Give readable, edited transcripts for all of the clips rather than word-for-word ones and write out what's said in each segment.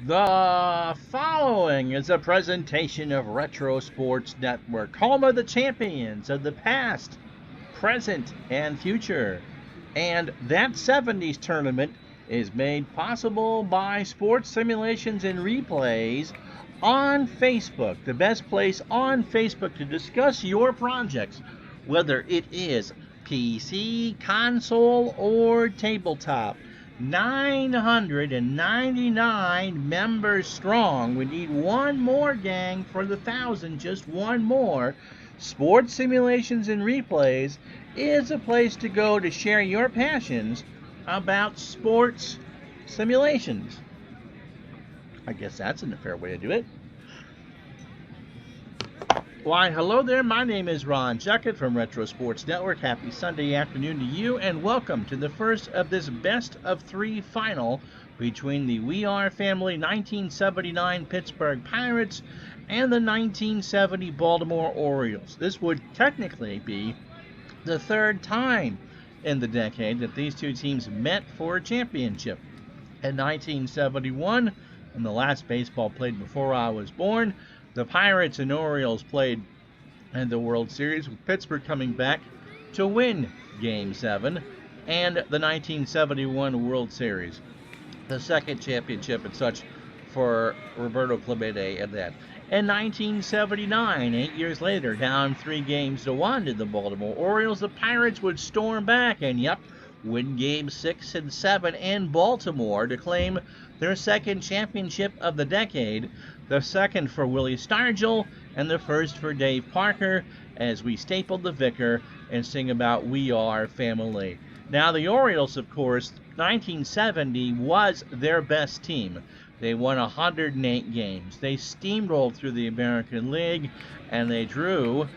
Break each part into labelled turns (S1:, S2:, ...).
S1: The following is a presentation of Retro Sports Network, home of the champions of the past, present, and future. And that 70s tournament is made possible by sports simulations and replays on Facebook, the best place on Facebook to discuss your projects, whether it is PC, console, or tabletop. 999 members strong. We need one more, gang, for the 1,000. Just one more. Sports simulations and replays is a place to go to share your passions about sports simulations. I guess that's a fair way to do it. Why, hello there. My name is Ron Juckett from Retro Sports Network. Happy Sunday afternoon to you, and welcome to the first of this best of three final between the We Are Family 1979 Pittsburgh Pirates and the 1970 Baltimore Orioles. This would technically be the third time in the decade that these two teams met for a championship. In 1971, and the last baseball played before I was born, the Pirates and Orioles played in the World Series, with Pittsburgh coming back to win Game 7 and the 1971 World Series, the second championship and such for Roberto Clemente at that. In 1979, 8 years later, down 3-1 to the Baltimore Orioles, the Pirates would storm back and, win Game 6 and 7 in Baltimore to claim their second championship of the decade, the second for Willie Stargell and the first for Dave Parker, as we staple the Vicar and sing about We Are Family. Now, the Orioles, of course, 1970 was their best team. They won 108 games. They steamrolled through the American League, and they drew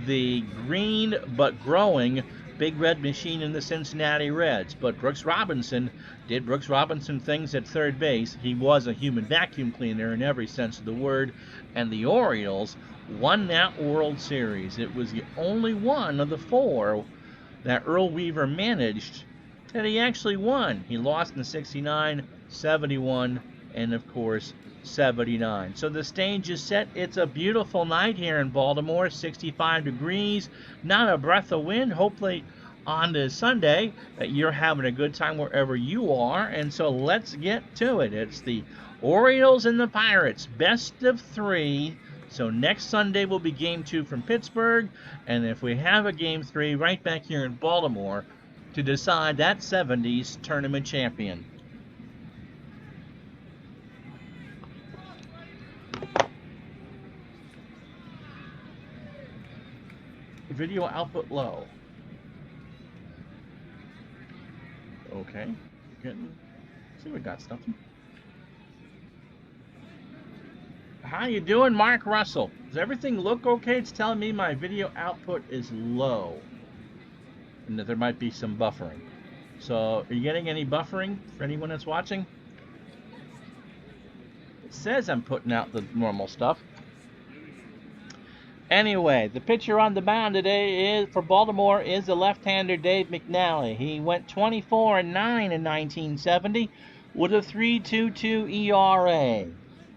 S1: the green but growing Big Red Machine in the Cincinnati Reds. But Brooks Robinson did Brooks Robinson things at third base. He was a human vacuum cleaner in every sense of the word. And the Orioles won that World Series. It was the only one of the four that Earl Weaver managed that he actually won. He lost in 69, 71, and of course 79. So the stage is set. It's a beautiful night here in Baltimore, 65 degrees, not a breath of wind. Hopefully on this Sunday that you're having a good time wherever you are. And so let's get to it. It's the Orioles and the Pirates, best of three. So next Sunday will be Game 2 from Pittsburgh, and if we have a Game 3 right back here in Baltimore to decide that 70s tournament champion. Video output low. Okay. See, we got something. How you doing, Mark Russell? Does everything look okay? It's telling me my video output is low and that there might be some buffering. So, are you getting any buffering for anyone that's watching? It says I'm putting out the normal stuff. Anyway, the pitcher on the mound today for Baltimore is the left-hander Dave McNally. He went 24-9 in 1970 with a 3.22 ERA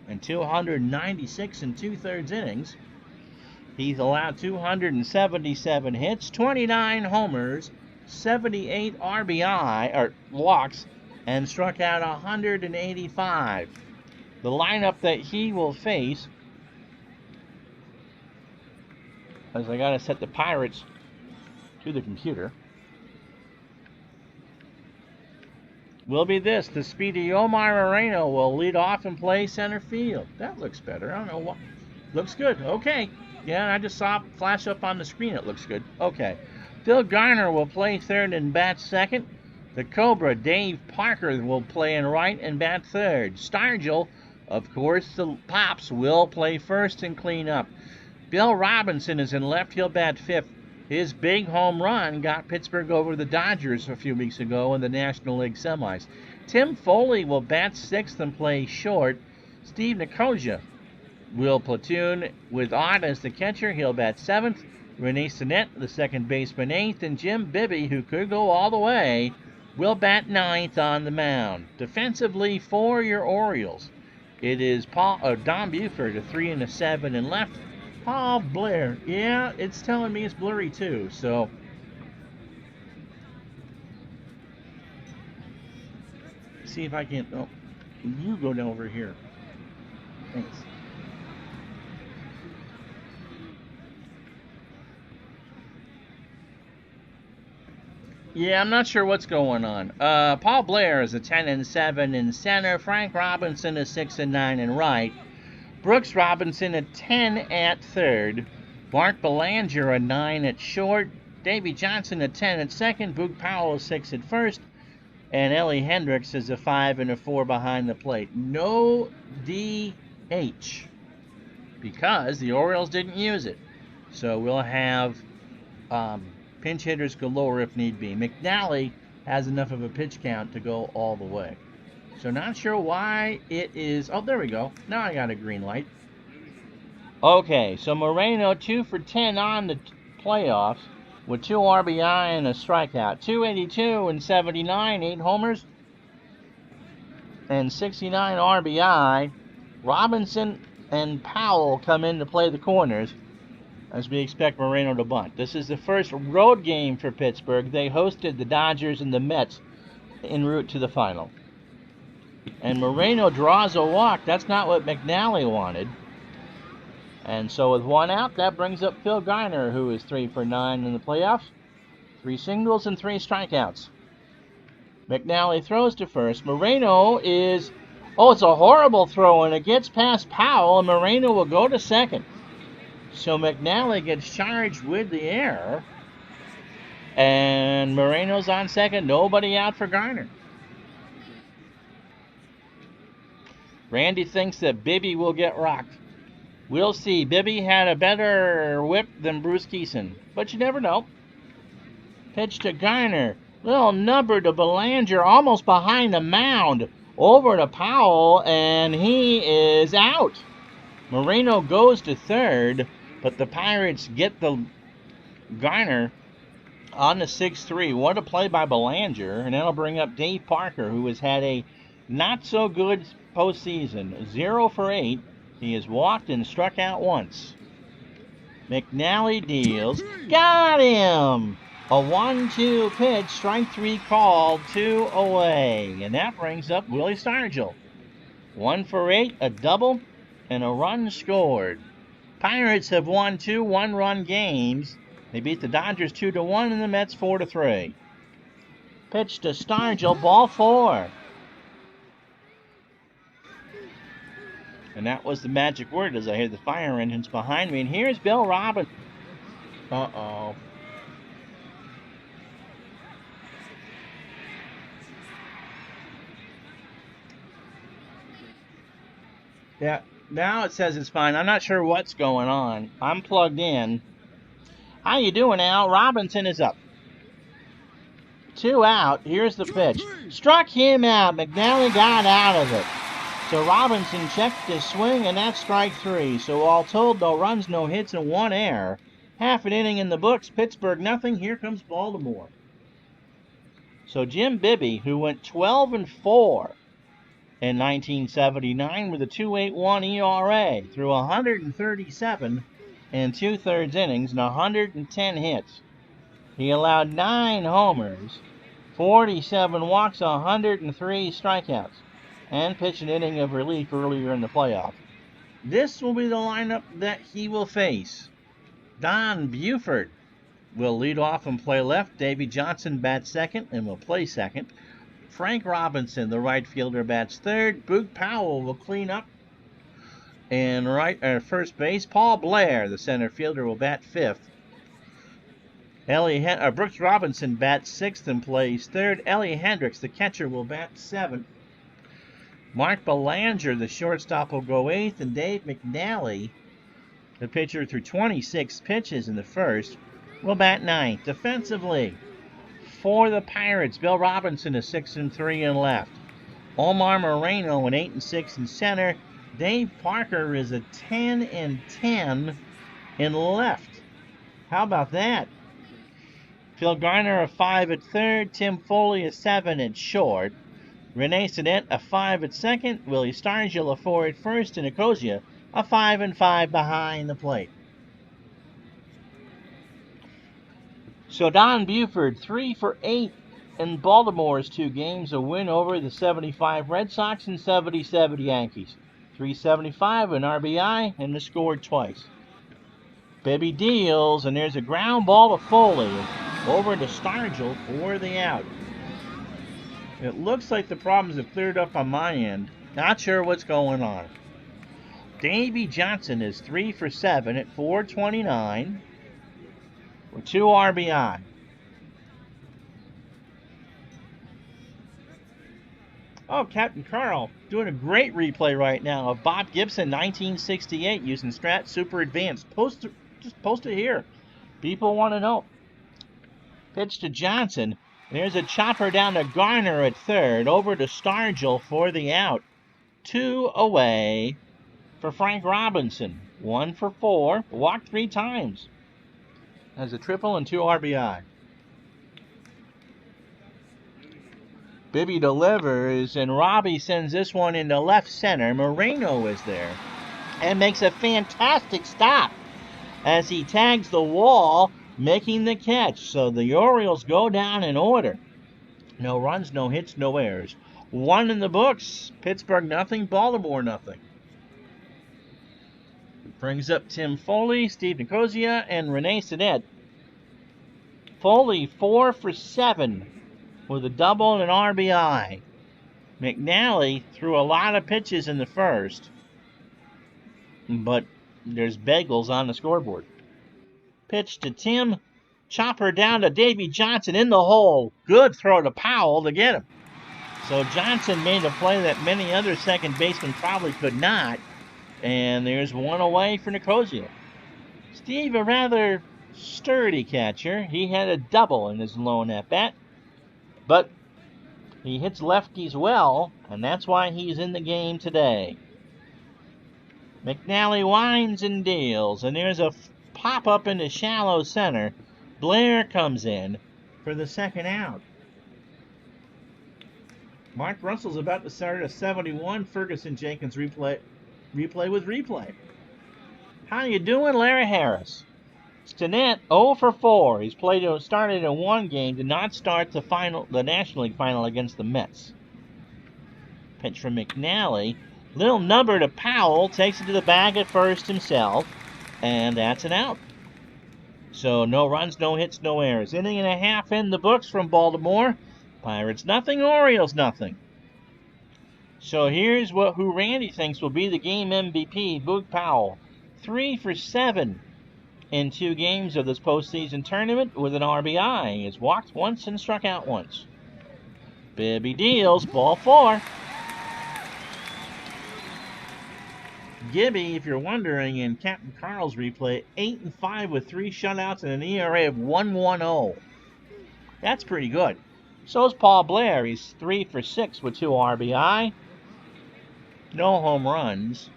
S1: and 296 and 2/3 innings. He's allowed 277 hits, 29 homers, 78 RBI or walks, and struck out 185. The lineup that he will face, as I gotta set the Pirates to the computer, will be this. The speedy Omar Moreno will lead off and play center field. That looks better. I don't know what. Looks good. Okay. Yeah, I just saw it flash up on the screen. It looks good. Okay. Phil Garner will play third and bat second. The Cobra, Dave Parker, will play in right and bat third. Stargell, of course, the Pops, will play first and clean up. Bill Robinson is in left. He'll bat fifth. His big home run got Pittsburgh over the Dodgers a few weeks ago in the National League semis. Tim Foley will bat sixth and play short. Steve Nicosia will platoon with Ott as the catcher. He'll bat seventh. Rene Sinnett, the second baseman, eighth. And Jim Bibby, who could go all the way, will bat ninth on the mound. Defensively for your Orioles, It is Don Buford, a 3 and a 7 in left. Paul Blair. Yeah, it's telling me it's blurry too. So see if I can. Oh, you go down over here. Thanks. Yeah, I'm not sure what's going on. Paul Blair is a 10 and 7 in center. Frank Robinson is 6 and 9 in right. Brooks Robinson a 10 at third. Mark Belanger a 9 at short. Davy Johnson a 10 at second. Boog Powell a 6 at first. And Ellie Hendricks is a 5 and a 4 behind the plate. No DH because the Orioles didn't use it. So we'll have pinch hitters galore if need be. McNally has enough of a pitch count to go all the way. So not sure why it is. Oh, there we go. Now I got a green light. Okay, so Moreno 2 for 10 on the playoffs with 2 RBI and a strikeout. 282 and 79, 8 homers and 69 RBI. Robinson and Powell come in to play the corners as we expect Moreno to bunt. This is the first road game for Pittsburgh. They hosted the Dodgers and the Mets en route to the final. And Moreno draws a walk. That's not what McNally wanted. And so with 1 out, that brings up Phil Garner, who is 3 for 9 in the playoffs. 3 singles and 3 strikeouts. McNally throws to first. Moreno is... Oh, it's a horrible throw, and it gets past Powell, and Moreno will go to second. So McNally gets charged with the error. And Moreno's on second. Nobody out for Garner. Randy thinks that Bibby will get rocked. We'll see. Bibby had a better whip than Bruce Keeson. But you never know. Pitch to Garner. Little number to Belanger, almost behind the mound. Over to Powell, and he is out. Moreno goes to third, but the Pirates get the Garner on the 6-3. What a play by Belanger, and that'll bring up Dave Parker, who has had a not-so-good postseason. 0 for 8. He has walked and struck out once. McNally deals. Got him! A 1-2 pitch, strike 3 called, 2 away. And that brings up Willie Stargell. 1 for 8, a double, and a run scored. Pirates have won 2 one-run games. They beat the Dodgers 2-1 and the Mets 4-3. Pitch to Stargell, ball 4. And that was the magic word as I hear the fire engines behind me. And here's Bill Robinson. Uh-oh. Yeah, now it says it's fine. I'm not sure what's going on. I'm plugged in. How you doing, Al? Robinson is up. 2 out. Here's the pitch. Struck him out. McNally got out of it. So Robinson checked his swing, and that's strike 3. So all told, no runs, no hits, and 1 error. Half an inning in the books. Pittsburgh nothing. Here comes Baltimore. So Jim Bibby, who went 12-4 in 1979 with a 2.81 ERA through 137 and 2/3 innings and 110 hits. He allowed 9 homers, 47 walks, 103 strikeouts, and pitched an inning of relief earlier in the playoff. This will be the lineup that he will face. Don Buford will lead off and play left. Davy Johnson bats second and will play second. Frank Robinson, the right fielder, bats third. Boog Powell will clean up and first base. Paul Blair, the center fielder, will bat fifth. Brooks Robinson bats sixth and plays third. Ellie Hendricks, the catcher, will bat seventh. Mark Belanger, the shortstop, will go eighth. And Dave McNally, the pitcher, through 26 pitches in the first, will bat ninth. Defensively, for the Pirates, Bill Robinson is 6-3 in left. Omar Moreno an 8-6 in center. Dave Parker is a 10-10 in left. How about that? Phil Garner a 5 at third. Tim Foley a 7 at short. Renee Sedette a 5 at second, Willie Stargell a 4 at first, and Nicosia a 5 and 5 behind the plate. So Don Buford 3 for 8 in Baltimore's 2 games, a win over the 75 Red Sox and 77 Yankees. 375, an RBI, and was scored twice. Bibby deals, and there's a ground ball to Foley. Over to Stargell for the out. It looks like the problems have cleared up on my end. Not sure what's going on. Davey Johnson is 3 for 7 at 429 with 2 RBI. Oh, Captain Carl doing a great replay right now of Bob Gibson 1968 using Strat Super Advanced. Just post it here. People want to know. Pitch to Johnson. There's a chopper down to Garner at third. Over to Stargell for the out. 2 away for Frank Robinson. 1 for 4. Walked 3 times. Has a triple and 2 RBI. Bibby delivers, and Robbie sends this one into left center. Moreno is there and makes a fantastic stop as he tags the wall, making the catch. So the Orioles go down in order. No runs, no hits, no errors. 1 in the books. Pittsburgh nothing, Baltimore nothing. Brings up Tim Foley, Steve Nicosia, and Renee Sedette. Foley 4 for 7 with a double and an RBI. McNally threw a lot of pitches in the first, but there's bagels on the scoreboard. Pitch to Tim. Chopper down to Davey Johnson in the hole. Good throw to Powell to get him. So Johnson made a play that many other second basemen probably could not. And there's 1 away for Nicosia. Steve, a rather sturdy catcher. He had a double in his lone at-bat. But he hits lefties well, and that's why he's in the game today. McNally winds and deals, and there's a pop-up into shallow center. Blair comes in for the second out. Mark Russell's about to start a 71. Ferguson Jenkins replay with replay. How you doing, Larry Harris? Stinnett 0 for 4. He's started in 1 game, did not start the National League final against the Mets. Pitch from McNally. Little number to Powell, takes it to the bag at first himself, and that's an out. So no runs, no hits, no errors. Inning and a half in the books from Baltimore. Pirates nothing, Orioles nothing. So here's who Randy thinks will be the game MVP, Boog Powell. 3 for 7 in 2 games of this postseason tournament with an RBI. He's walked once and struck out once. Bibby deals, ball 4. Gibby, if you're wondering, in Captain Carl's replay, 8 and 5 with 3 shutouts and an ERA of 1.10. That's pretty good. So's Paul Blair. He's 3 for 6 with 2 RBI. No home runs.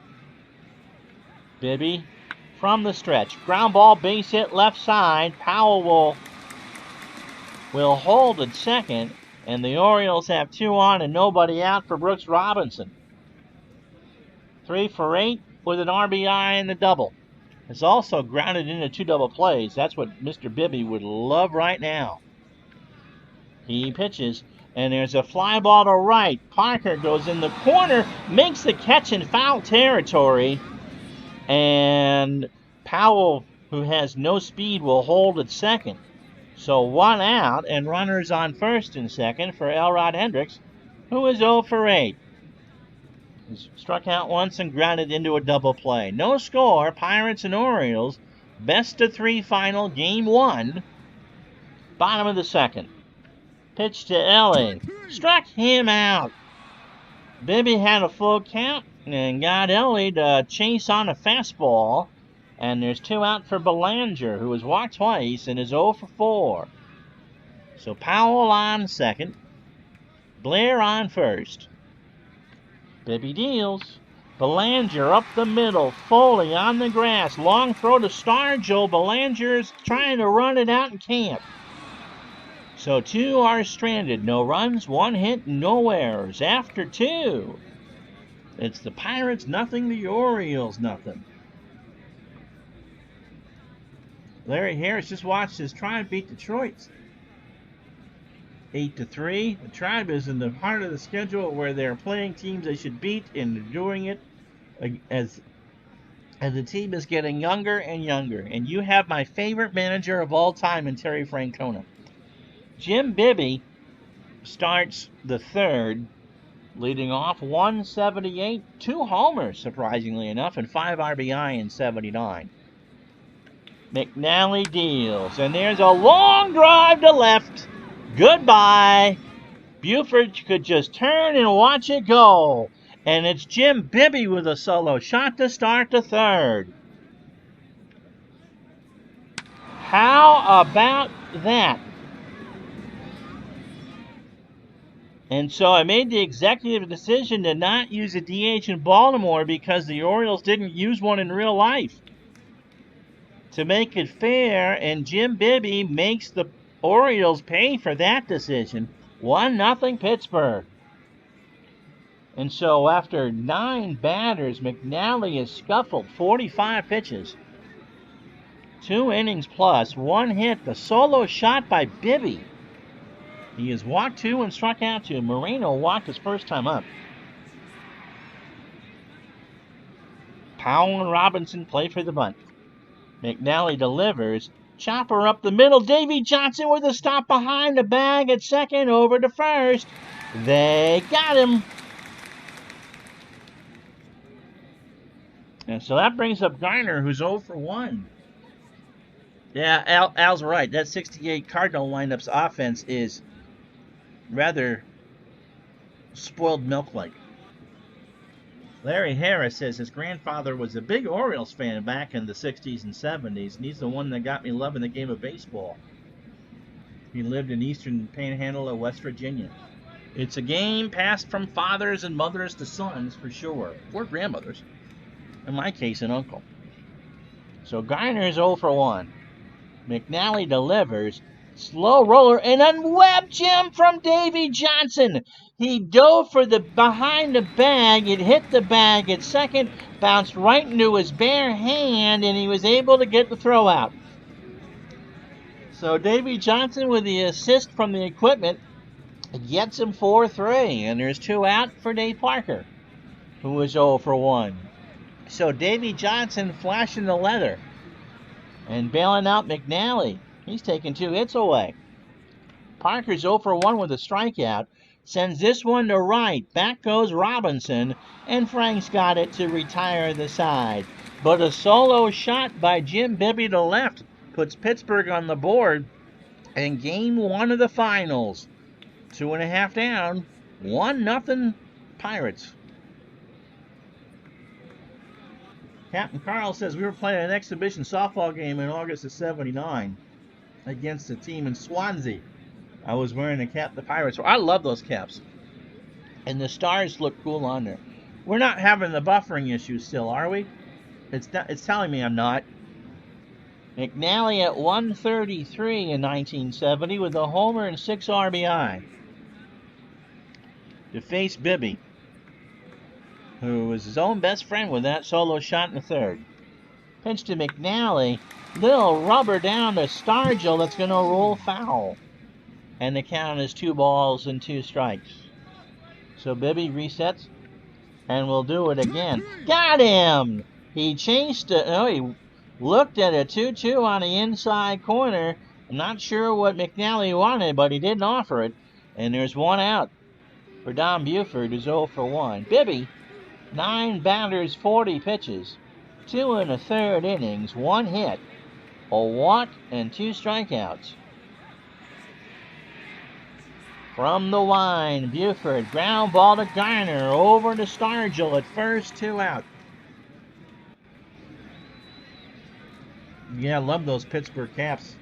S1: Bibby from the stretch. Ground ball, base hit, left side. Powell will hold at second, and the Orioles have 2 on and nobody out for Brooks Robinson. 3 for 8 with an RBI and a double. It's also grounded into 2 double plays. That's what Mr. Bibby would love right now. He pitches, and there's a fly ball to right. Parker goes in the corner, makes the catch in foul territory, and Powell, who has no speed, will hold at second. So 1 out, and runners on first and second for Elrod Hendricks, who is 0 for 8. He's struck out once and grounded into a double play. No score, Pirates and Orioles. Best of 3 final, game 1. Bottom of the second. Pitch to Ellie. Struck him out. Bibby had a full count and got Ellie to chase on a fastball. And there's 2 out for Belanger, who has walked twice and is 0 for 4. So Powell on second. Blair on first. Bibby deals. Belanger up the middle. Foley on the grass. Long throw to Stargell. Belanger's trying to run it out and can't. So 2 are stranded. No runs, 1 hit, no errors. After 2, it's the Pirates nothing, the Orioles nothing. Larry Harris just watched his Tribe beat Detroit 8-3. The Tribe is in the heart of the schedule where they're playing teams they should beat, and they're doing it as the team is getting younger and younger. And you have my favorite manager of all time in Terry Francona. Jim Bibby starts the third, leading off 178, 2 homers, surprisingly enough, and 5 RBI in 79. McNally deals, and there's a long drive to left. Goodbye. Buford could just turn and watch it go. And it's Jim Bibby with a solo shot to start the third. How about that? And so I made the executive decision to not use a DH in Baltimore because the Orioles didn't use one in real life. To make it fair, and Jim Bibby makes the Orioles pay for that decision. 1-0 Pittsburgh. And so after 9 batters, McNally has scuffled 45 pitches. 2 innings plus, 1 hit, the solo shot by Bibby. He has walked 2 and struck out 2. Moreno walked his first time up. Powell and Robinson play for the bunt. McNally delivers. Chopper up the middle. Davy Johnson with a stop behind the bag at second, over to first. They got him. And so that brings up Garner, who's 0 for 1. Yeah, Al's right. That 68 Cardinal lineup's offense is rather spoiled milk-like. Larry Harris says his grandfather was a big Orioles fan back in the 60s and 70s, and he's the one that got me loving the game of baseball. He lived in eastern panhandle of West Virginia. It's a game passed from fathers and mothers to sons, for sure. Or grandmothers. In my case, an uncle. So Garner's 0 for 1. McNally delivers. Slow roller and unwebbed Jim from Davy Johnson. He dove for the behind the bag. It hit the bag at second, bounced right into his bare hand, and he was able to get the throw out. So Davy Johnson with the assist from the equipment gets him 4-3, and there's 2 out for Dave Parker, who was 0 for 1. So Davy Johnson flashing the leather and bailing out McNally. He's taking 2 hits away. Parker's 0 for 1 with a strikeout. Sends this one to right. Back goes Robinson, and Frank's got it to retire the side. But a solo shot by Jim Bibby to left puts Pittsburgh on the board in Game 1 of the finals. 2.5 down, 1-0 Pirates. Captain Carl says we were playing an exhibition softball game in August of 79 against a team in Swansea. I was wearing a cap the Pirates wore. I love those caps. And the stars look cool on there. We're not having the buffering issue still, are we? It's telling me I'm not. McNally at 133 in 1970 with a homer and 6 RBI. To face Bibby, who was his own best friend with that solo shot in the third. Pitch to McNally. Little rubber down to Stargell that's going to roll foul. And the count is 2 balls and 2 strikes. So Bibby resets and will do it again. Got him! He chased it. Oh, he looked at a 2-2 on the inside corner. I'm not sure what McNally wanted, but he didn't offer it. And there's 1 out for Don Buford, who's 0 for 1. Bibby, 9 batters, 40 pitches. 2 1/3 innings, 1 hit, a walk, and 2 strikeouts. From the line, Buford, ground ball to Garner, over to Stargell at first, 2 out. Yeah, I love those Pittsburgh caps.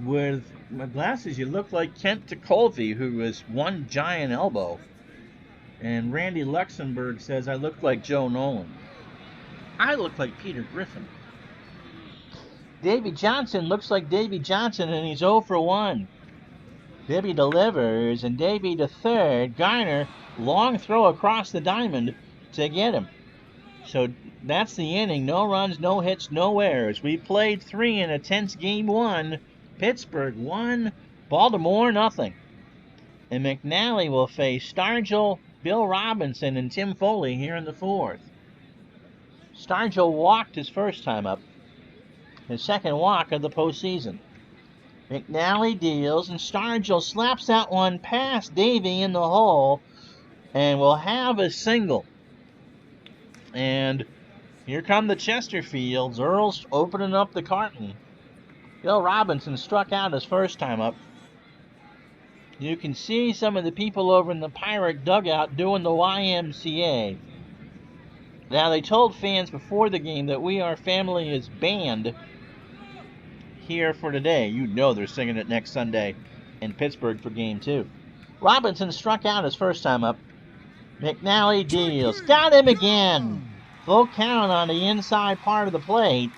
S1: With my glasses, you look like Kent Tekulve, who was one giant elbow. And Randy Luxembourg says I look like Joe Nolan. I look like Peter Griffin. Davy Johnson looks like Davy Johnson, and he's 0 for 1. Bibby delivers, and Davy to third. Garner, long throw across the diamond to get him. So that's the inning. No runs, no hits, no errors. We played 3 in a tense game 1. Pittsburgh 1, Baltimore nothing. And McNally will face Stargell, Bill Robinson, and Tim Foley here in the 4th. Stargell walked his first time up, his second walk of the postseason. McNally deals, and Stargell slaps that one past Davy in the hole, and will have a single. And here come the Chesterfields. Earl's opening up the carton. Bill Robinson struck out his first time up. You can see some of the people over in the Pirate dugout doing the YMCA. Now, they told fans before the game that We Are Family is banned here for today. You know they're singing it next Sunday in Pittsburgh for game 2. Robinson struck out his first time up. McNally deals. Got him again. Full count on the inside part of the plate.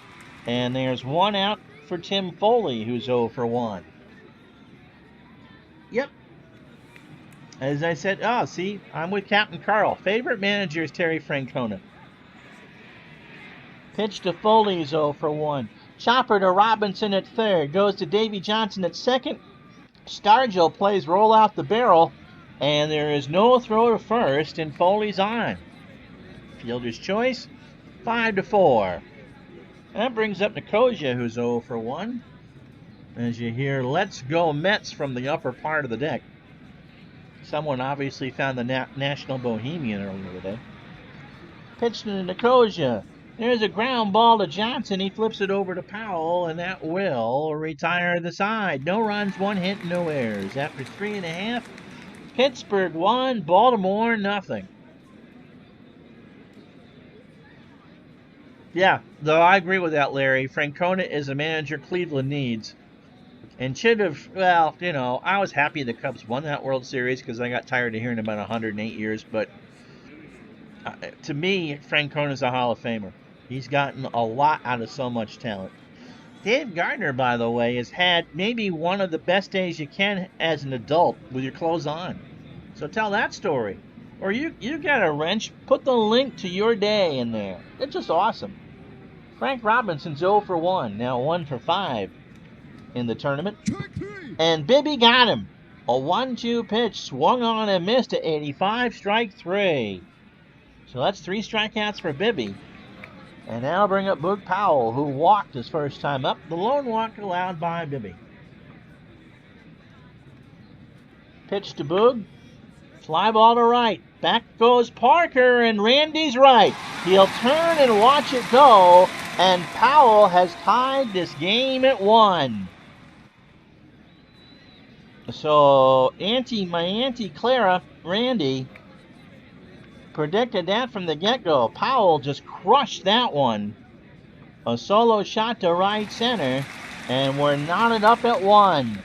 S1: And there's one out for Tim Foley, who's 0 for 1. Yep. As I said, see, I'm with Captain Carl. Favorite manager is Terry Francona. Pitch to Foley is 0 for 1. Chopper to Robinson at third. Goes to Davy Johnson at second. Stargell plays roll out the barrel. And there is no throw to first, and Foley's on. Fielder's choice, 5-4. That brings up Nicosia, who's 0 for 1. As you hear, "Let's go Mets" from the upper part of the deck. Someone obviously found the National Bohemian earlier today. Pitch to Nicosia. There's a ground ball to Johnson. He flips it over to Powell, and that will retire the side. No runs, 1 hit, no errors. After 3.5, Pittsburgh 1, Baltimore nothing. Yeah, though I agree with that, Larry. Francona is a manager Cleveland needs. And should have, well, you know, I was happy the Cubs won that World Series because I got tired of hearing about 108 years. But to me, Francona's a Hall of Famer. He's gotten a lot out of so much talent. Dave Gardner, by the way, has had maybe one of the best days you can as an adult with your clothes on. So tell that story. Or you got a wrench, put the link to your day in there. It's just awesome. Frank Robinson's 0 for 1, now 1 for 5 in the tournament. And Bibby got him. A 1-2 pitch, swung on and missed at 85, strike 3. So that's 3 strikeouts for Bibby. And now I'll bring up Boog Powell, who walked his first time up. The lone walk allowed by Bibby. Pitch to Boog. Fly ball to right. Back goes Parker, and Randy's right. He'll turn and watch it go, and Powell has tied this game at 1. So, my Auntie Clara, Randy, predicted that from the get-go. Powell just crushed that one. A solo shot to right center, and we're knotted up at 1.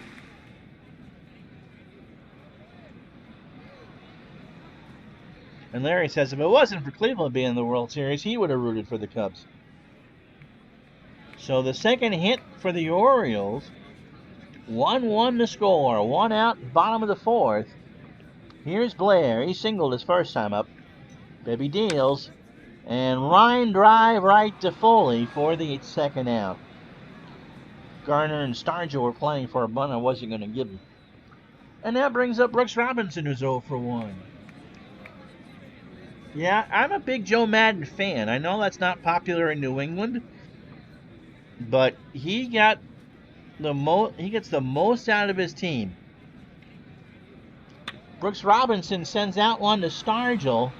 S1: And Larry says if it wasn't for Cleveland being in the World Series, he would have rooted for the Cubs. So the second hit for the Orioles, 1-1 to score, 1 out, bottom of the 4th. Here's Blair. He singled his first time up. Bibby deals, and line drive right to Foley for the second out. Garner and Stargell were playing for a bunt I wasn't going to give him. And that brings up Brooks Robinson, who's 0 for 1. Yeah, I'm a big Joe Madden fan. I know that's not popular in New England, but he gets the most out of his team. Brooks Robinson sends out one to Stargell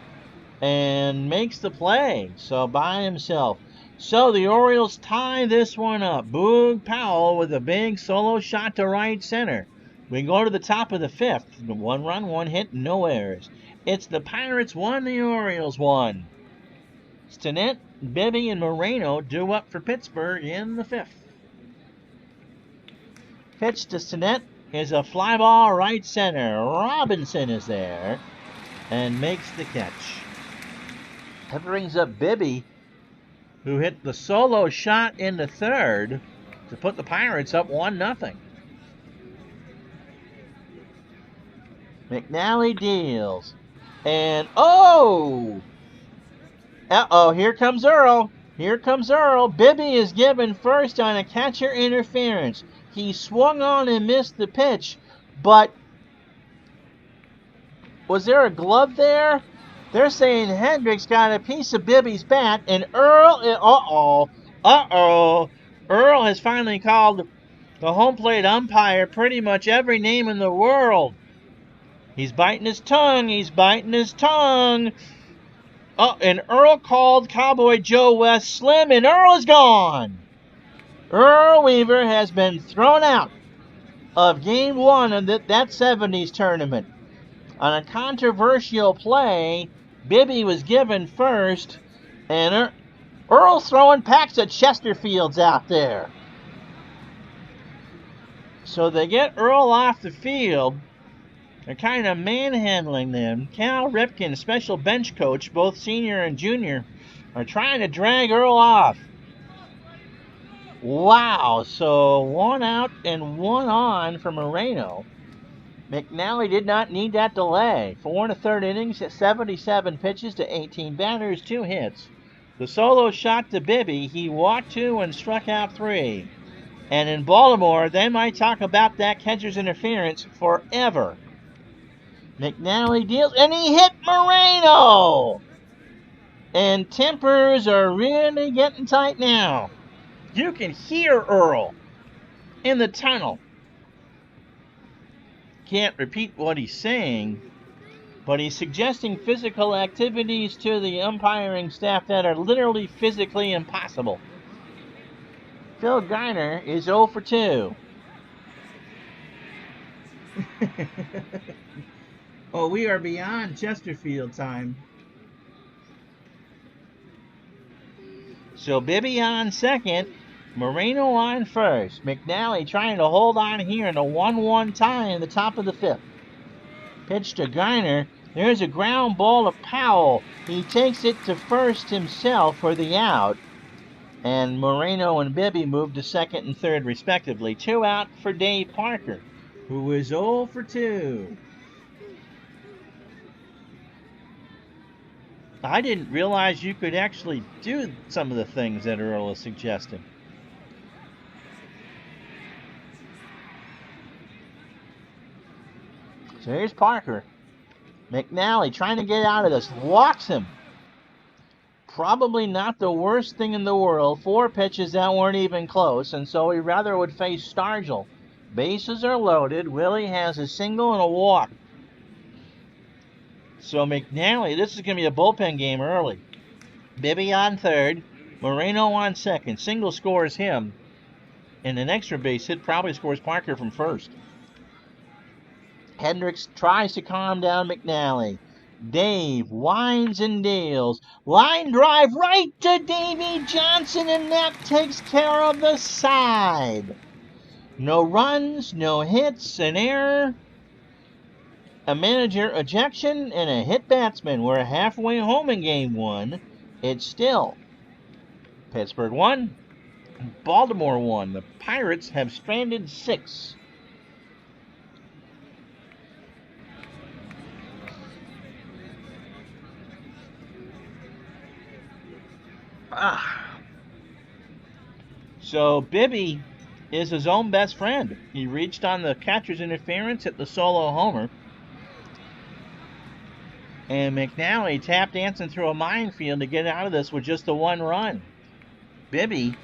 S1: and makes the play, so by himself. So the Orioles tie this one up. Boog Powell with a big solo shot to right center. We go to the top of the 5th. 1 run, 1 hit, no errors. It's the Pirates 1, the Orioles 1. Stinnett, Bibby, and Moreno due up for Pittsburgh in the 5th. Pitch to Stinnett is a fly ball right center. Robinson is there and makes the catch. That brings up Bibby, who hit the solo shot in the 3rd. to put the Pirates up 1-0. McNally deals. And, uh-oh, here comes Earl. Here comes Earl. Bibby is given first on a catcher interference. He swung on and missed the pitch, but was there a glove there? They're saying Hendricks got a piece of Bibby's bat, and Earl, Earl has finally called the home plate umpire pretty much every name in the world. He's biting his tongue. He's biting his tongue. Oh, and Earl called Cowboy Joe West slim, and Earl is gone. Earl Weaver has been thrown out of Game 1 of that 70s tournament. On a controversial play, Bibby was given first, and Earl's throwing packs of Chesterfields out there. So they get Earl off the field. They're kind of manhandling them. Cal Ripken, special bench coach, both senior and junior, are trying to drag Earl off. Wow, so 1 out and 1 on for Moreno. McNally did not need that delay. 4 1/3 innings, 77 pitches to 18 batters, 2 hits. The solo shot to Bibby, he walked 2 and struck out 3. And in Baltimore, they might talk about that catcher's interference forever. McNally deals, and he hit Moreno! And tempers are really getting tight now. You can hear Earl in the tunnel. Can't repeat what he's saying, but he's suggesting physical activities to the umpiring staff that are literally physically impossible. Phil Garner is 0 for 2. Oh, we are beyond Chesterfield time. So Bibby on second, Moreno on first. McNally trying to hold on here in a 1-1 tie in the top of the 5th. Pitch to Garner. There's a ground ball to Powell. He takes it to first himself for the out. And Moreno and Bibby move to second and third respectively. 2 out for Dave Parker, who is 0 for 2. I didn't realize you could actually do some of the things that Earl is suggesting. So here's Parker. McNally trying to get out of this. Walks him. Probably not the worst thing in the world. 4 pitches that weren't even close, and so he rather would face Stargell. Bases are loaded. Willie has a single and a walk. So McNally, this is going to be a bullpen game early. Bibby on third. Moreno on second. Single scores him. And an extra base hit probably scores Parker from first. Hendricks tries to calm down McNally. Dave winds and deals. Line drive right to Davy Johnson, and that takes care of the side. No runs, no hits, an error, a manager ejection, and a hit batsman. We're halfway home in Game 1. It's still Pittsburgh 1, Baltimore 1. The Pirates have stranded 6. So Bibby is his own best friend. He reached on the catcher's interference at the solo homer. And McNally tap dancing through a minefield to get out of this with just the 1 run. Bibby,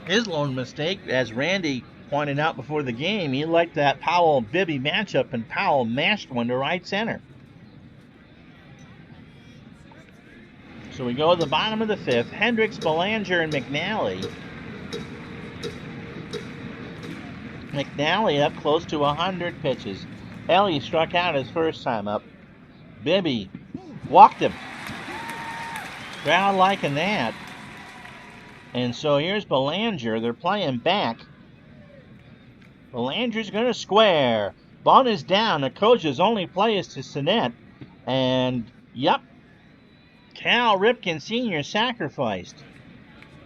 S1: his lone mistake, as Randy pointed out before the game, he liked that Powell-Bibby matchup, and Powell mashed one to right center. So we go to the bottom of the 5th. Hendricks, Belanger, and McNally. McNally up close to 100 pitches. Ellie struck out his first time up. Bibby walked him. Crowd liking that. And so here's Belanger. They're playing back. Belanger's going to square. Ball is down. The coach's only play is to Sinet. And, Cal Ripken Sr. sacrificed.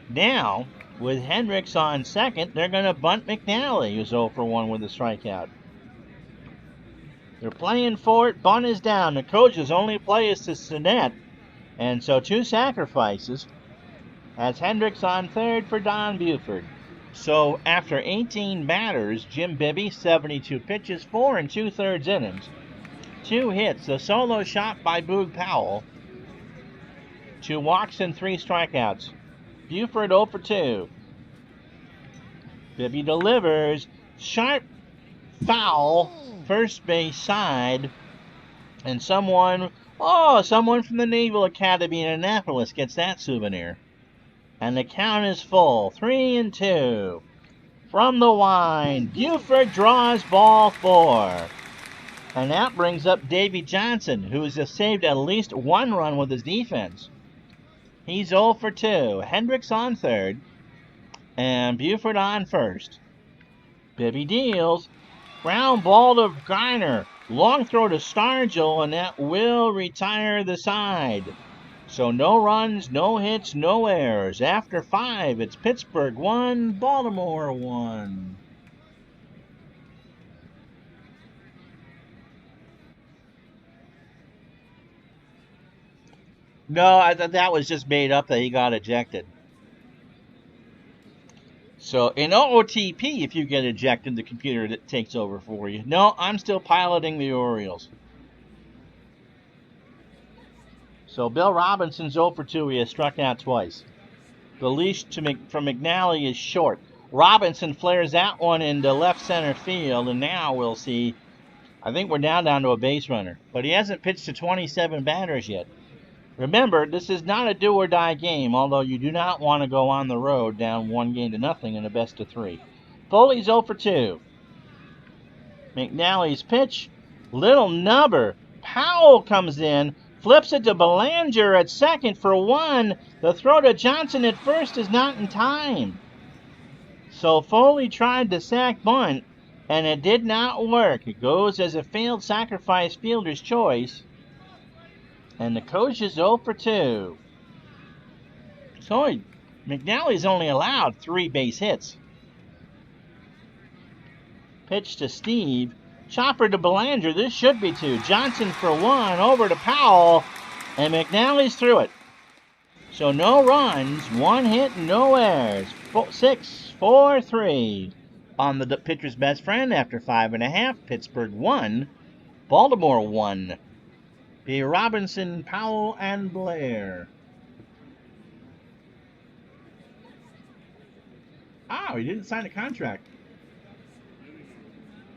S1: Now, With Hendricks on second, they're going to bunt McNally, who's 0 for 1 with a strikeout. They're playing for it. Bunt is down. The coach's only play is to Sinet. And so 2 sacrifices. As Hendricks on third for Don Buford. So after 18 batters, Jim Bibby, 72 pitches, 4 2/3 innings. 2 hits, a solo shot by Boog Powell. 2 walks and 3 strikeouts. Buford 0 for 2. Bibby delivers. Sharp foul, first base side. And someone from the Naval Academy in Annapolis gets that souvenir. And the count is full, 3-2. From the wind, Buford draws ball 4. And that brings up Davy Johnson, who has saved at least 1 run with his defense. He's 0 for 2. Hendricks on third, and Buford on first. Bibby deals. Ground ball to Griner. Long throw to Stargell, and that will retire the side. So no runs, no hits, no errors. After 5, it's Pittsburgh 1, Baltimore 1. No, I thought that was just made up that he got ejected. So in OOTP, if you get ejected, the computer that takes over for you. No, I'm still piloting the Orioles. So Bill Robinson's 0 for 2. He has struck out twice. The leash from McNally is short. Robinson flares that one into left center field, and now we'll see. I think we're now down to a base runner. But he hasn't pitched to 27 batters yet. Remember, this is not a do-or-die game, although you do not want to go on the road down 1-0 in a best-of-3. Foley's 0 for 2. McNally's pitch. Little nubber. Powell comes in. Flips it to Belanger at second for 1. The throw to Johnson at first is not in time. So Foley tried to sack bunt, and it did not work. It goes as a failed sacrifice fielder's choice. And the coach is 0 for 2. So McNally's only allowed 3 base hits. Pitch to Steve. Chopper to Belanger. This should be 2. Johnson for 1. Over to Powell. And McNally's through it. So no runs, 1 hit, no errors. 6-4-3 on the pitcher's best friend after 5.5. Pittsburgh 1. Baltimore 1. Be Robinson, Powell, and Blair. Oh, he didn't sign a contract.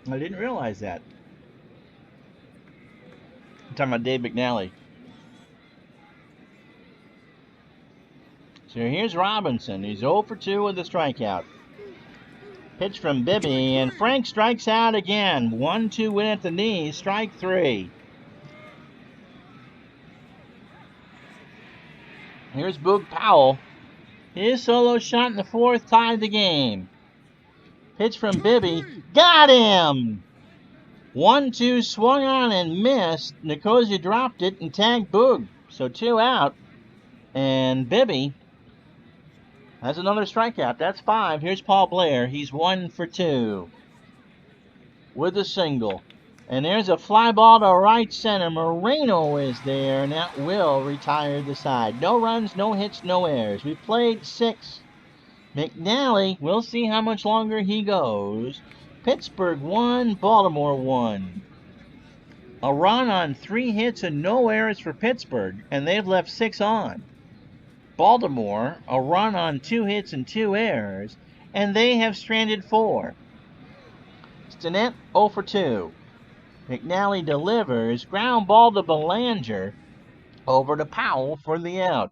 S1: I didn't realize that. I'm talking about Dave McNally. So here's Robinson. He's 0 for 2 with a strikeout. Pitch from Bibby, and Frank strikes out again. 1-2 win at the knee, strike 3. Here's Boog Powell. His solo shot in the 4th tied the game. Pitch from Bibby. Got him! 1-2 swung on and missed. Nicosia dropped it and tagged Boog. So 2 out. And Bibby has another strikeout. That's 5. Here's Paul Blair. He's 1 for 2 with a single. And there's a fly ball to right center. Moreno is there, and that will retire the side. No runs, no hits, no errors. We've played 6. McNally, we'll see how much longer he goes. Pittsburgh 1, Baltimore 1. A run on 3 hits and no errors for Pittsburgh, and they've left 6 on. Baltimore, a run on 2 hits and 2 errors, and they have stranded 4. Stinnett 0 for 2. McNally delivers. Ground ball to Belanger. Over to Powell for the out.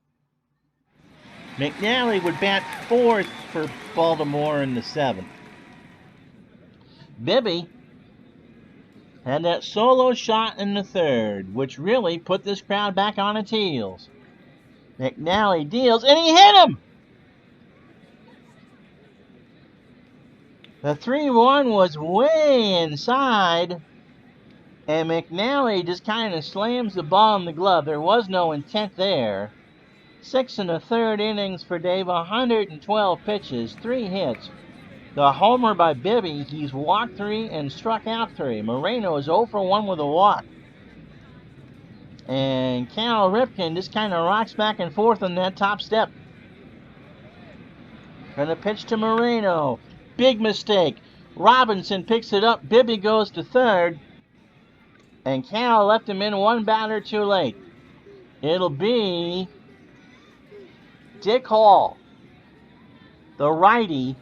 S1: McNally would bat 4th for Baltimore in the 7th. Bibby had that solo shot in the 3rd, which really put this crowd back on its heels. McNally deals, and he hit him! The 3-1 was way inside. And McNally just kind of slams the ball in the glove. There was no intent there. 6 1/3 innings for Dave, 112 pitches, 3 hits. The homer by Bibby, he's walked 3 and struck out 3. Moreno is 0 for 1 with a walk. And Cal Ripken just kind of rocks back and forth on that top step. Gonna pitch to Moreno. Big mistake. Robinson picks it up. Bibby goes to third. And Cal left him in one batter too late. It'll be Dick Hall, the righty,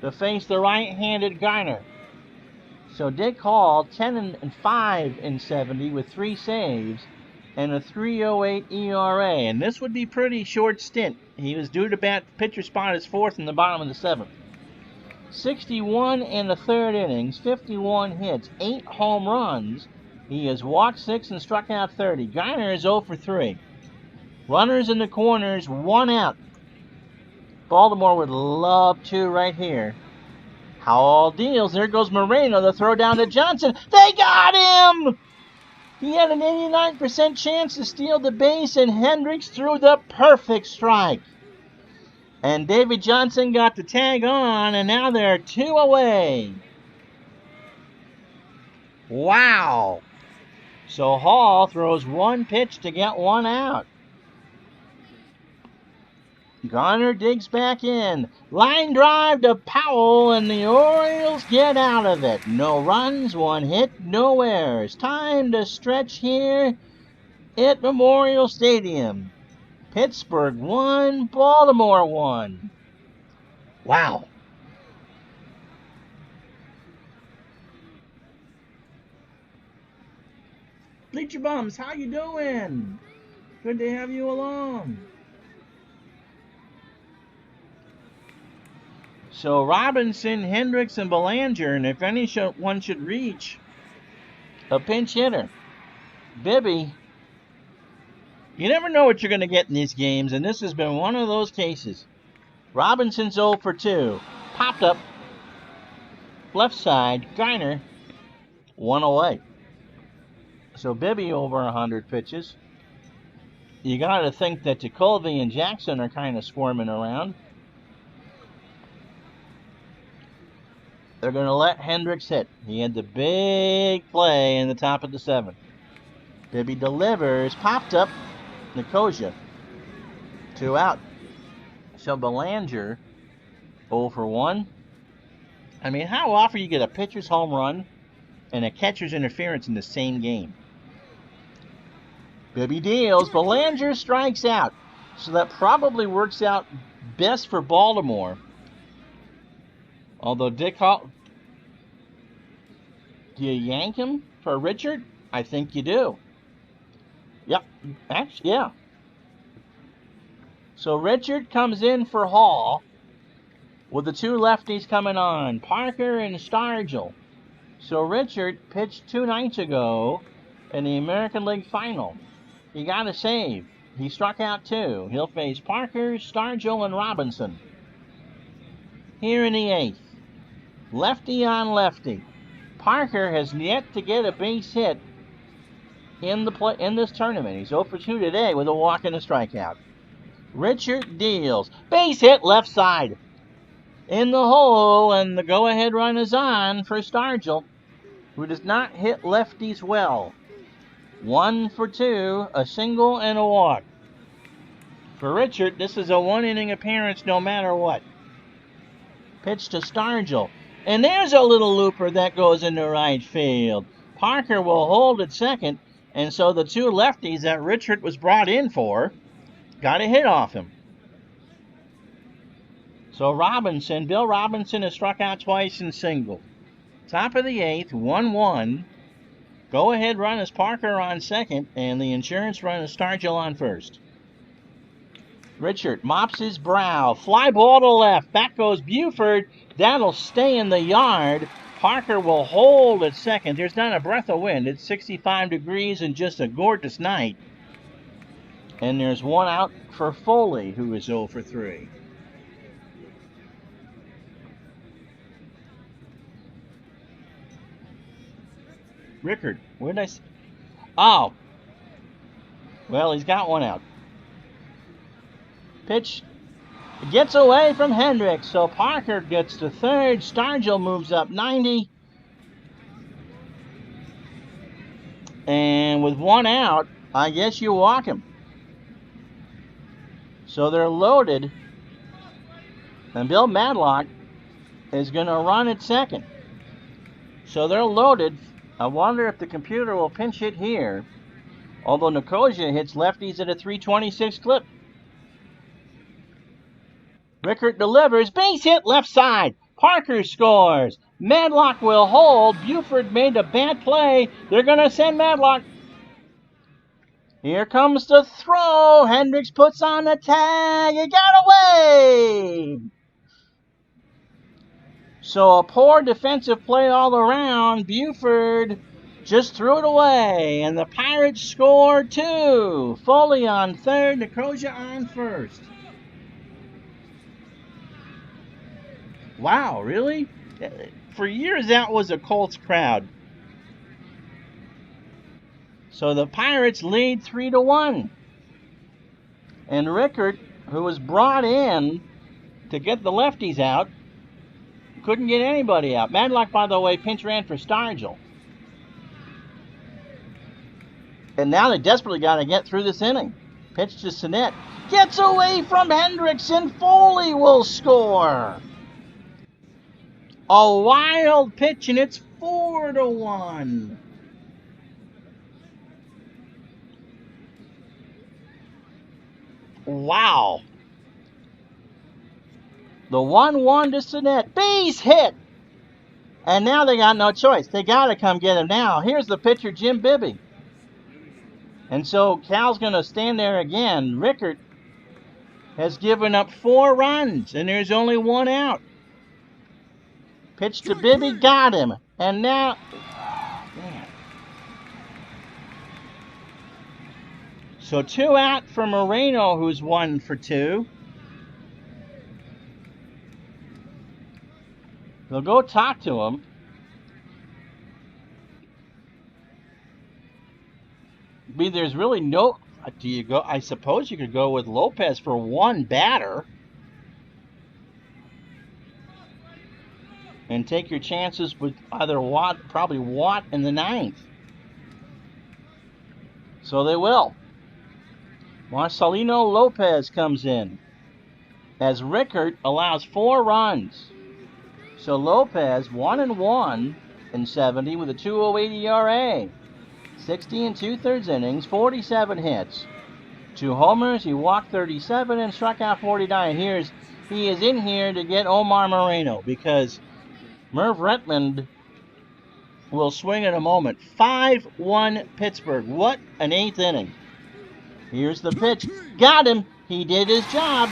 S1: to face the right-handed Garner. So Dick Hall, 10-5 in 70 with 3 saves and a 3.08 ERA. And this would be pretty short stint. He was due to bat pitcher spot as 4th in the bottom of the 7th. 61 1/3 innings, 51 hits, 8 home runs. He has walked 6 and struck out 30. Garner is 0 for 3. Runners in the corners, 1 out. Baltimore would love 2 right here. Howell deals. There goes Moreno. The throw down to Johnson. They got him! He had an 89% chance to steal the base, and Hendricks threw the perfect strike. And David Johnson got the tag on, and now they're 2 away. Wow. So Hall throws 1 pitch to get 1 out. Garner digs back in. Line drive to Powell, and the Orioles get out of it. No runs, 1 hit, no errors. Time to stretch here at Memorial Stadium. Pittsburgh 1, Baltimore 1. Wow. Bleacher Bums, how you doing? Good to have you along. So Robinson, Hendricks, and Belanger, and if anyone should reach a pinch hitter, Bibby. You never know what you're going to get in these games, and this has been one of those cases. Robinson's 0 for 2. Popped up. Left side. Garner 1 away. So Bibby over 100 pitches. You got to think that Jacoby and Jackson are kind of squirming around. They're going to let Hendricks hit. He had the big play in the top of the 7th. Bibby delivers. Popped up. Nicosia. 2 out. So Belanger 0 for 1. I mean, how often you get a pitcher's home run and a catcher's interference in the same game? Bibby deals. Belanger strikes out. So that probably works out best for Baltimore. Although Dick Hall, do you yank him for Richard? I think you do. Yep, actually, yeah. So Richard comes in for Hall with the 2 lefties coming on, Parker and Stargell. So Richard pitched 2 nights ago in the American League Final. He got a save. He struck out 2. He'll face Parker, Stargell, and Robinson. Here in the 8th. Lefty on lefty. Parker has yet to get a base hit in this tournament. He's 0 for 2 today with a walk and a strikeout. Richard deals. Base hit left side. In the hole, and the go-ahead run is on for Stargell, who does not hit lefties well. 1 for 2, a single and a walk. For Richard, this is a 1-inning appearance no matter what. Pitch to Stargell. And there's a little looper that goes into right field. Parker will hold at second, and so the 2 lefties that Richard was brought in for got a hit off him. So Bill Robinson has struck out twice and singled. Top of the 8th, 1-1. Go-ahead run is Parker on second, and the insurance run is Stargell on first. Richard mops his brow. Fly ball to left. Back goes Buford. That'll stay in the yard. Parker will hold at second. There's not a breath of wind. It's 65 degrees and just a gorgeous night. And there's 1 out for Foley, who is 0 for 3. Rickard, where did I see? Oh. Well, he's got 1 out. Pitch gets away from Hendricks, so Parker gets to third. Stargell moves up 90. And with one out, I guess you walk him. So they're loaded. And Bill Madlock is going to run at second. So they're loaded. I wonder if the computer will pinch hit here. Although Nicosia hits lefties at a 326 clip. Rickert delivers. Base hit left side. Parker scores. Madlock will hold. Buford made a bad play. They're going to send Madlock. Here comes the throw. Hendricks puts on the tag. It got away. So a poor defensive play all around. Buford just threw it away. And the Pirates score 2. Foley on third. Nicosia on first. Wow, really? For years that was a Colts crowd. So the Pirates lead 3-1. And Rickert, who was brought in to get the lefties out, couldn't get anybody out. Madlock, by the way, pinch ran for Stargell. And now they desperately got to get through this inning. Pitch to Sinet. Gets away from Hendricks, and Foley will score. A wild pitch, and it's 4-1. Wow. The 1-1 to Sinet. Base hit. And now they got no choice. They got to come get him now. Here's the pitcher, Jim Bibby. And so Cal's going to stand there again. Rickert has given up 4 runs, and there's only 1 out. Pitch to Bibby, got him. And now... So 2 out for Moreno, who's 1 for 2. They'll go talk to him. I mean, there's really no... Do you go? I suppose you could go with Lopez for 1 batter. And take your chances with either Watt, probably Watt in the 9th. So they will. Marcelino Lopez comes in as Rickert allows 4 runs. So Lopez 1-1 in 70 with a 2.08 ERA, 60 2/3 innings, 47 hits, 2 homers. He walked 37 and struck out 49. He is in here to get Omar Moreno because Merv Retmond will swing in a moment. 5-1 Pittsburgh. What an 8th inning. Here's the pitch. Got him. He did his job.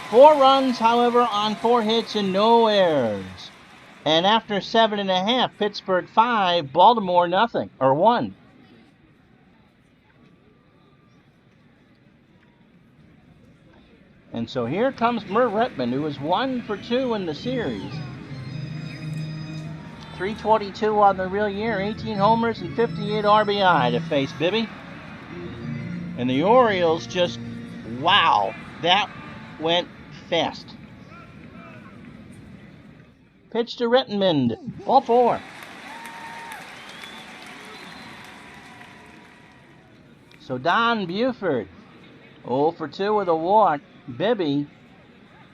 S1: 4 runs, however, on 4 hits and no errors. And after 7.5, Pittsburgh 5, Baltimore nothing, or 1. And so here comes Merv Retmond, who is 1 for 2 in the series. 322 on the real year, 18 homers and 58 RBI to face Bibby. And the Orioles just, wow, that went fast. Pitch to Retmond, ball 4. So Don Buford, 0 for 2 with a walk. Bibby,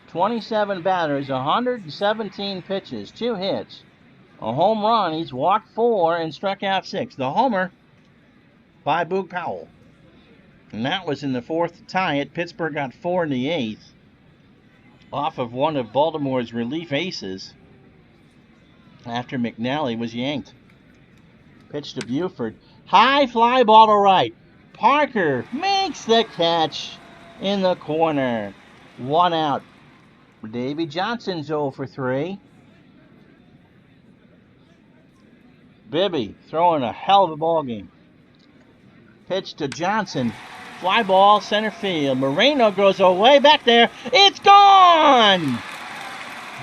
S1: 27 batters, 117 pitches, 2 hits, a home run. He's walked 4 and struck out 6. The homer by Boog Powell. And that was in the 4th to tie it. Pittsburgh got 4 in the 8th off of one of Baltimore's relief aces after McNally was yanked. Pitch to Buford. High fly ball to right. Parker makes the catch in the corner. 1 out. Davy Johnson's 0 for 3. Bibby throwing a hell of a ball game. Pitch to Johnson. Fly ball, center field. Moreno goes away back there. It's gone!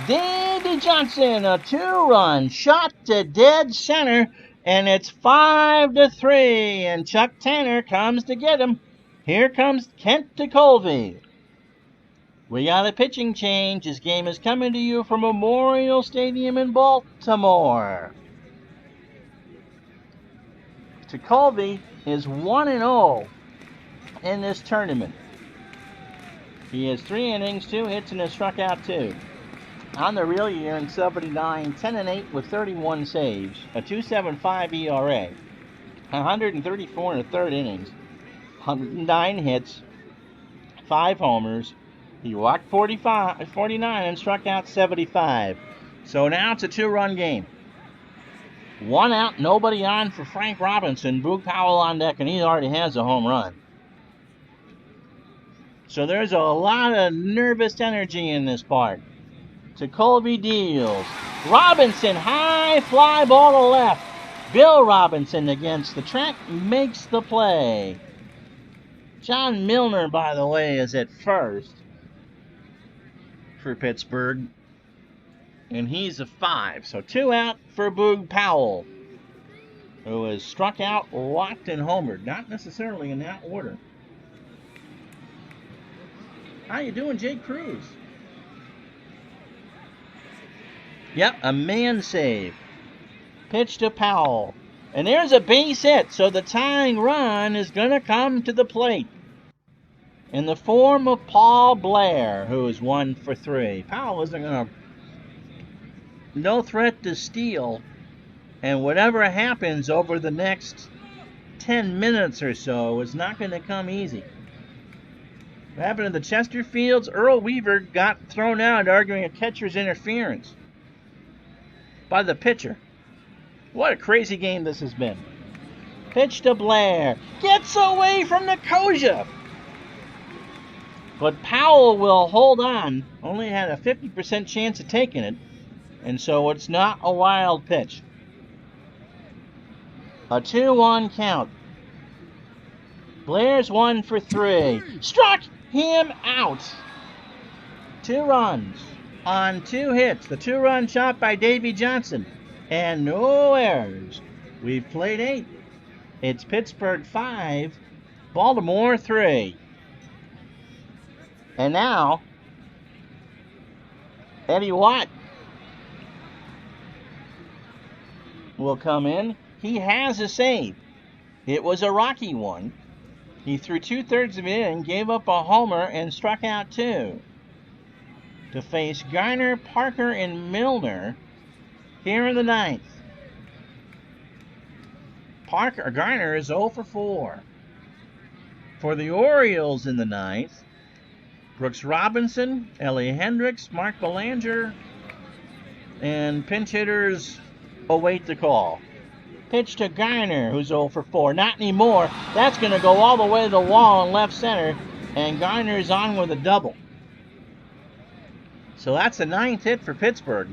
S1: Davy Johnson, a 2-run shot to dead center, and it's 5-3. And Chuck Tanner comes to get him. Here comes Kent to Colby. We got a pitching change. This game is coming to you from Memorial Stadium in Baltimore. Colby is 1-0 in this tournament. He has 3 innings, 2 hits, and has struck out 2. On the real year in 79, 10-8 with 31 saves, a 2.75 ERA, 134 in the third innings, 109 hits, 5 homers. He walked 49 and struck out 75. So now it's a 2-run game. 1 out, nobody on for Frank Robinson. Boog Powell on deck, and he already has a home run. So there's a lot of nervous energy in this part. Colby deals. Robinson, high fly ball to left. Bill Robinson against the track makes the play. John Milner, by the way, is at first for Pittsburgh. And he's a 5. So 2 out for Boog Powell, who has struck out, walked, and homered. Not necessarily in that order. How you doing, Jake Cruz? Yep, a man save. Pitch to Powell. And there's a base hit, so the tying run is going to come to the plate in the form of Paul Blair, who is 1 for 3. Powell isn't going to... No threat to steal. And whatever happens over the next 10 minutes or so is not going to come easy. What happened to the Chesterfields? Earl Weaver got thrown out arguing a catcher's interference by the pitcher. What a crazy game this has been. Pitch to Blair. Gets away from Nicosia. But Powell will hold on. Only had a 50% chance of taking it. And so it's not a wild pitch. A 2-1 count. Blair's 1 for 3. Struck him out. 2 runs on 2 hits. The 2-run shot by Davy Johnson. And no errors. We've played 8. It's Pittsburgh 5, Baltimore 3. And now, Eddie Watt will come in. He has a save. It was a rocky one. He threw 2/3 of it in, gave up a homer, and struck out 2. To face Garner, Parker, and Milner here in the 9th. Garner is 0 for 4. For the Orioles in the 9th, Brooks Robinson, Ellie Hendricks, Mark Belanger, and pinch hitters await the call. Pitch to Garner, who's 0 for 4. Not anymore. That's going to go all the way to the wall in left center, and Garner's on with a double. So that's the 9th hit for Pittsburgh.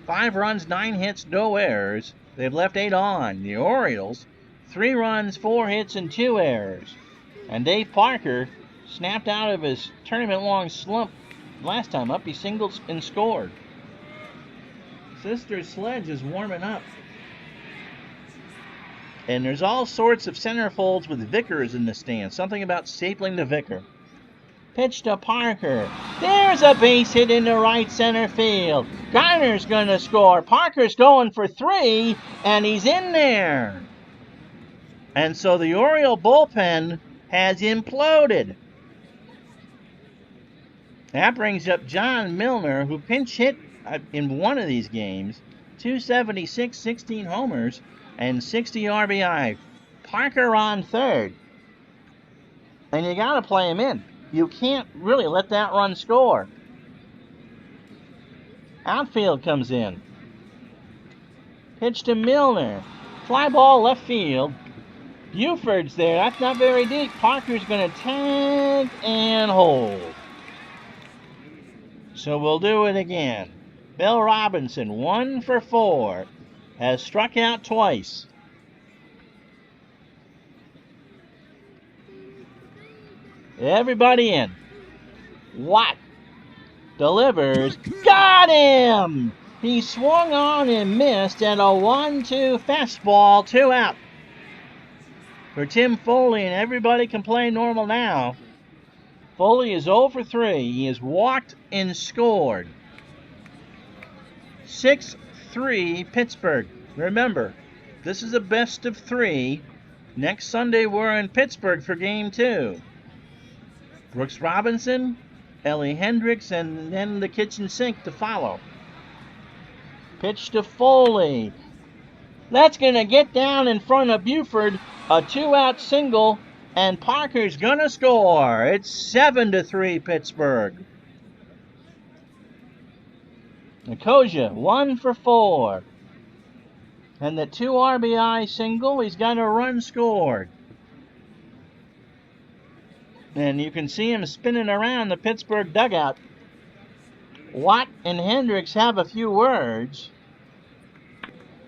S1: 5 runs, 9 hits, no errors. They've left 8 on. The Orioles, 3 runs, 4 hits, and 2 errors. And Dave Parker snapped out of his tournament-long slump last time up. He singled and scored. Sister Sledge is warming up. And there's all sorts of centerfolds with Vickers in the stand. Something about stapling the Vicker. Pitch to Parker. There's a base hit into right center field. Garner's going to score. Parker's going for 3, and he's in there. And so the Oriole bullpen has imploded. That brings up John Milner, who pinch hit in one of these games. 276, 16 homers, and 60 RBI. Parker on third. And you got to play him in. You can't really let that run score. Outfield comes in. Pitch to Milner. Fly ball left field. Buford's there. That's not very deep. Parker's going to tag and hold. So we'll do it again. Bill Robinson, 1 for 4, has struck out twice. Everybody in. Watt delivers. Got him! He swung on and missed at a 1-2 fastball, 2 out. for Tim Foley, and everybody can play normal now. Foley is 0 for 3. He has walked and scored. 6-3 Pittsburgh. Remember, this is a best of 3. Next Sunday we're in Pittsburgh for Game 2. Brooks Robinson, Ellie Hendricks, and then the kitchen sink to follow. Pitch to Foley. That's going to get down in front of Buford. A 2-out single, and Parker's going to score. It's 7-3 Pittsburgh. Nicosia, 1 for 4. And the 2 RBI single, he's got a run scored. And you can see him spinning around the Pittsburgh dugout. Watt and Hendricks have a few words.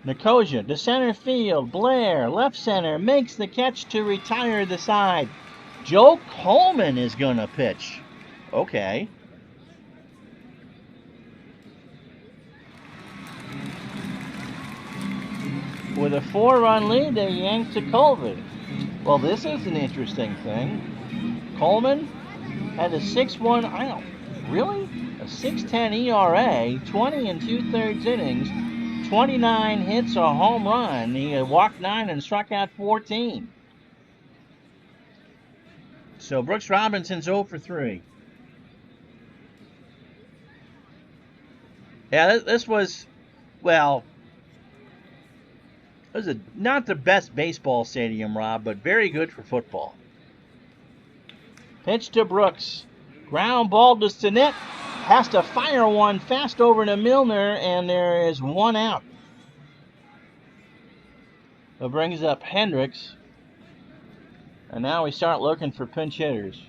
S1: Nicosia to center field. Blair, left center, makes the catch to retire the side. Joe Coleman is going to pitch. Okay. With a 4-run lead, they yanked to Colby. Well, this is an interesting thing. Coleman had a 6-1, really? A 6.10 ERA, 20 and 2/3 innings, 29 hits, a home run. He had walked 9 and struck out 14. So Brooks Robinson's 0 for 3. Yeah, this was, well, it was not the best baseball stadium, Rob, but very good for football. Pitch to Brooks. Ground ball to Stinnett. Has to fire one fast over to Milner, and there is 1 out. That brings up Hendricks. And now we start looking for pinch hitters.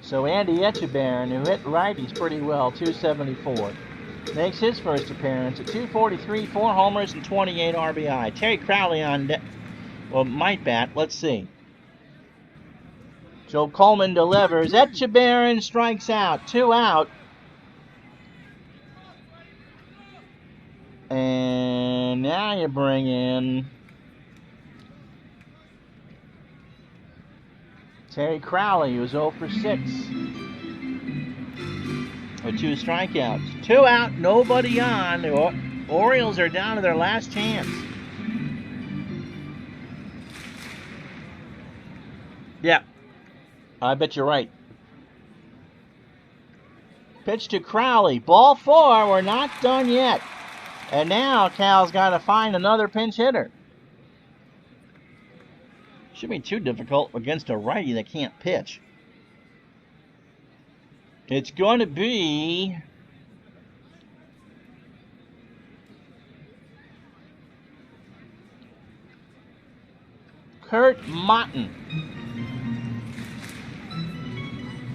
S1: So Andy Etchebarren, who hit righties pretty well, 274, makes his first appearance at 243, 4 homers and 28 RBI. Terry Crowley on deck. Well, might bat. Let's see. Joe Coleman delivers. Etchebarren strikes out. 2 out. And now you bring in Terry Crowley, who's 0 for 6. With 2 strikeouts. 2 out, nobody on. The Orioles are down to their last chance. Yeah, I bet you're right. Pitch to Crowley. Ball 4. We're not done yet. And now Cal's got to find another pinch hitter. Shouldn't be too difficult against a righty that can't pitch. It's going to be Kurt Motton.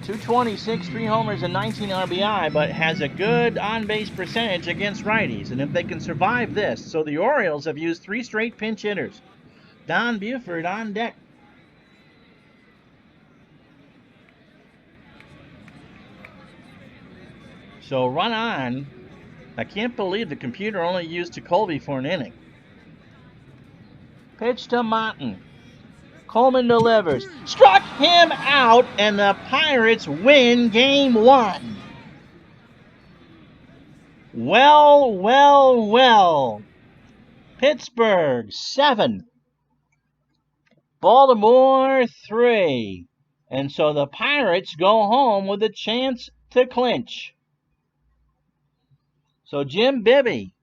S1: 226, 3 homers, and 19 RBI, but has a good on-base percentage against righties. And if they can survive this, so the Orioles have used 3 straight pinch hitters. Don Buford on deck. So run on. I can't believe the computer only used Colby for an inning. Pitch to Motton. Coleman delivers. Struck him out, and the Pirates win Game 1. Well, well, well. Pittsburgh 7. Baltimore 3. And so the Pirates go home with a chance to clinch. So Jim Bibby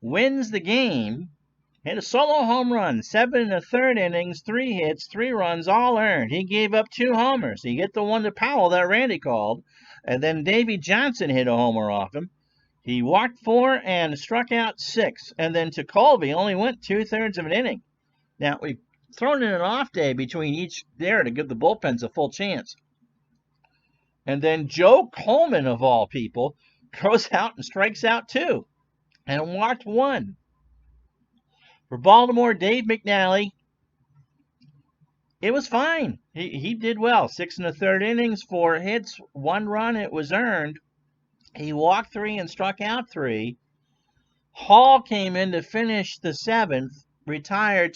S1: wins the game. Hit a solo home run, 7 1/3 innings, 3 hits, 3 runs, all earned. He gave up 2 homers. He hit the one to Powell that Randy called, and then Davey Johnson hit a homer off him. He walked 4 and struck out 6, and then to Colby only went 2/3 of an inning. Now, we've thrown in an off day between each there to give the bullpens a full chance. And then Joe Coleman, of all people, goes out and strikes out 2 and walked 1. For Baltimore, Dave McNally It was fine. He did well. 6 1/3 innings, 4 hits, 1 run. It was earned. He walked 3 and struck out 3. Hall came in to finish the 7th, retired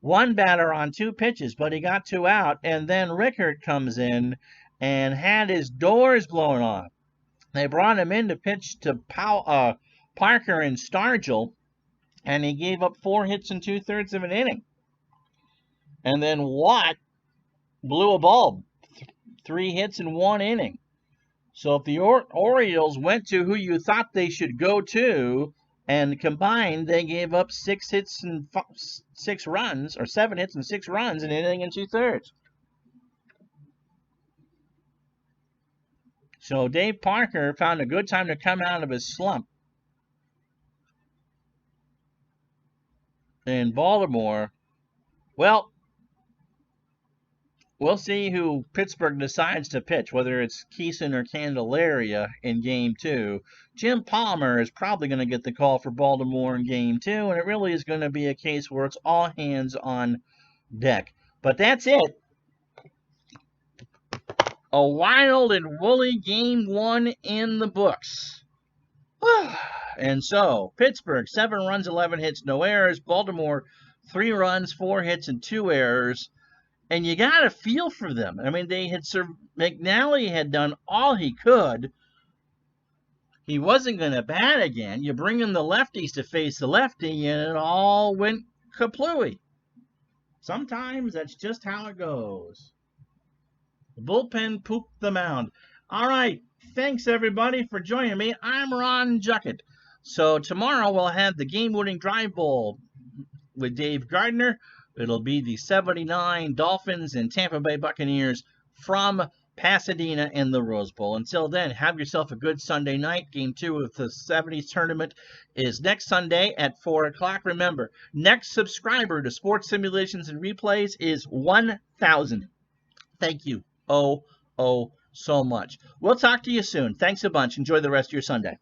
S1: 1 batter on 2 pitches, but he got 2 out. And then Rickert comes in and had his doors blown off. They brought him in to pitch to Parker and Stargell, and he gave up 4 hits in 2/3 of an inning. And then Watt blew a bulb, 3 hits in 1 inning. So if the Orioles went to who you thought they should go to, and combined, they gave up 6 hits and 6 runs, or 7 hits and 6 runs in an inning and 2/3. So Dave Parker found a good time to come out of his slump in Baltimore. Well, we'll see who Pittsburgh decides to pitch, whether it's Keeson or Candelaria in Game 2. Jim Palmer is probably going to get the call for Baltimore in Game 2, and it really is going to be a case where it's all hands on deck. But that's it. A wild and woolly Game 1 in the books. And so, Pittsburgh, 7 runs, 11 hits, no errors. Baltimore, 3 runs, 4 hits, and 2 errors. And you got to feel for them. I mean, McNally had done all he could. He wasn't going to bat again. You bring in the lefties to face the lefty, and it all went kaplooey. Sometimes that's just how it goes. The bullpen pooped the mound. All right. Thanks, everybody, for joining me. I'm Ron Juckett. So tomorrow we'll have the game-winning drive bowl with Dave Gardner. It'll be the 79 Dolphins and Tampa Bay Buccaneers from Pasadena in the Rose Bowl. Until then, have yourself a good Sunday night. Game 2 of the 70s tournament is next Sunday at 4 o'clock. Remember, next subscriber to Sports Simulations and Replays is 1,000. Thank you. Oh, so much. We'll talk to you soon. Thanks a bunch. Enjoy the rest of your Sunday.